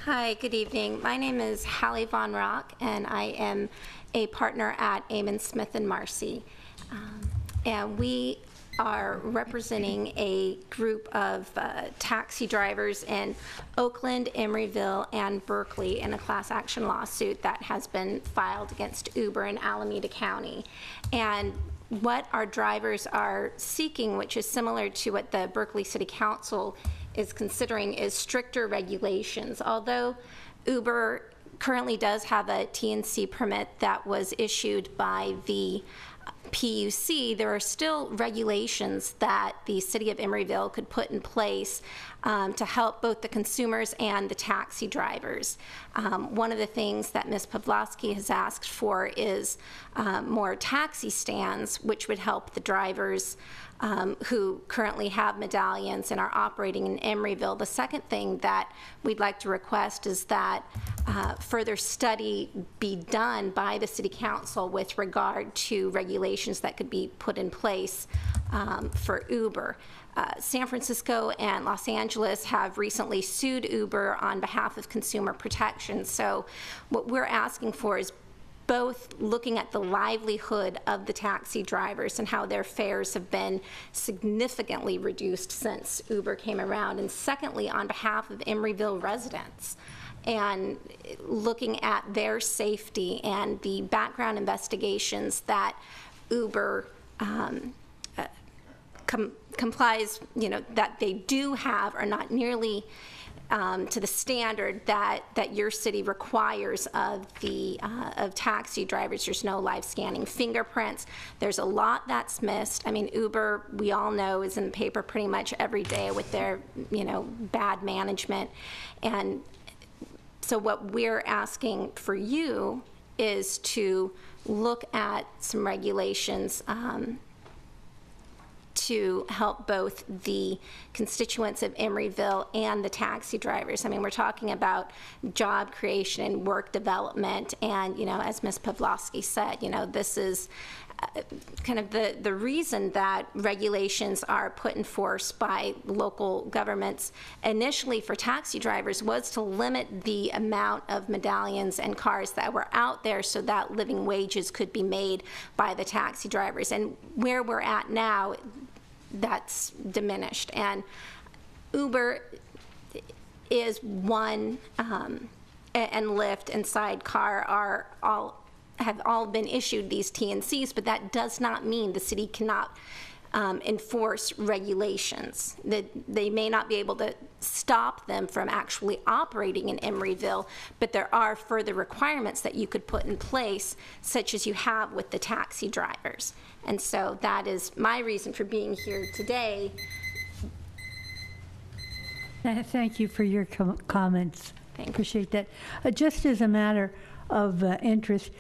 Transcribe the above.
Hi, good evening. My name is Hallie Von Rock, and I am a partner at Amon Smith and Marcy. And we are representing a group of taxi drivers in Oakland, Emeryville, and Berkeley in a class action lawsuit that has been filed against Uber in Alameda County. And what our drivers are seeking, which is similar to what the Berkeley City Council is considering, is stricter regulations. Although Uber currently does have a TNC permit that was issued by the PUC, there are still regulations that the city of Emeryville could put in place to help both the consumers and the taxi drivers. One of the things that Ms. Pawlowski has asked for is more taxi stands, which would help the drivers who currently have medallions and are operating in Emeryville. The second thing that we'd like to request is that further study be done by the City Council with regard to regulations that could be put in place for Uber. San Francisco and Los Angeles have recently sued Uber on behalf of consumer protection. So what we're asking for is both looking at the livelihood of the taxi drivers and how their fares have been significantly reduced since Uber came around, and secondly, on behalf of Emeryville residents, and looking at their safety and the background investigations that Uber complies, that they do have are not nearly to the standard that your city requires of taxi drivers. There's no live scanning fingerprints. There's a lot that's missed. I mean, Uber, we all know, is in the paper pretty much every day with their bad management. And so what we're asking for you is to look at some regulations to help both the constituents of Emeryville and the taxi drivers. I mean, we're talking about job creation and work development, and as Ms. Pawlowski said, this is kind of the reason that regulations are put in force by local governments initially for taxi drivers was to limit the amount of medallions and cars that were out there so that living wages could be made by the taxi drivers. And where we're at now, that's diminished. And Uber is one, and Lyft and Sidecar have all been issued these TNCs, but that does not mean the city cannot enforce regulations. That they may not be able to stop them from actually operating in Emeryville, but there are further requirements that you could put in place, such as you have with the taxi drivers. And so that is my reason for being here today. Thank you for your comments. Thank you. Appreciate that. Just as a matter of interest,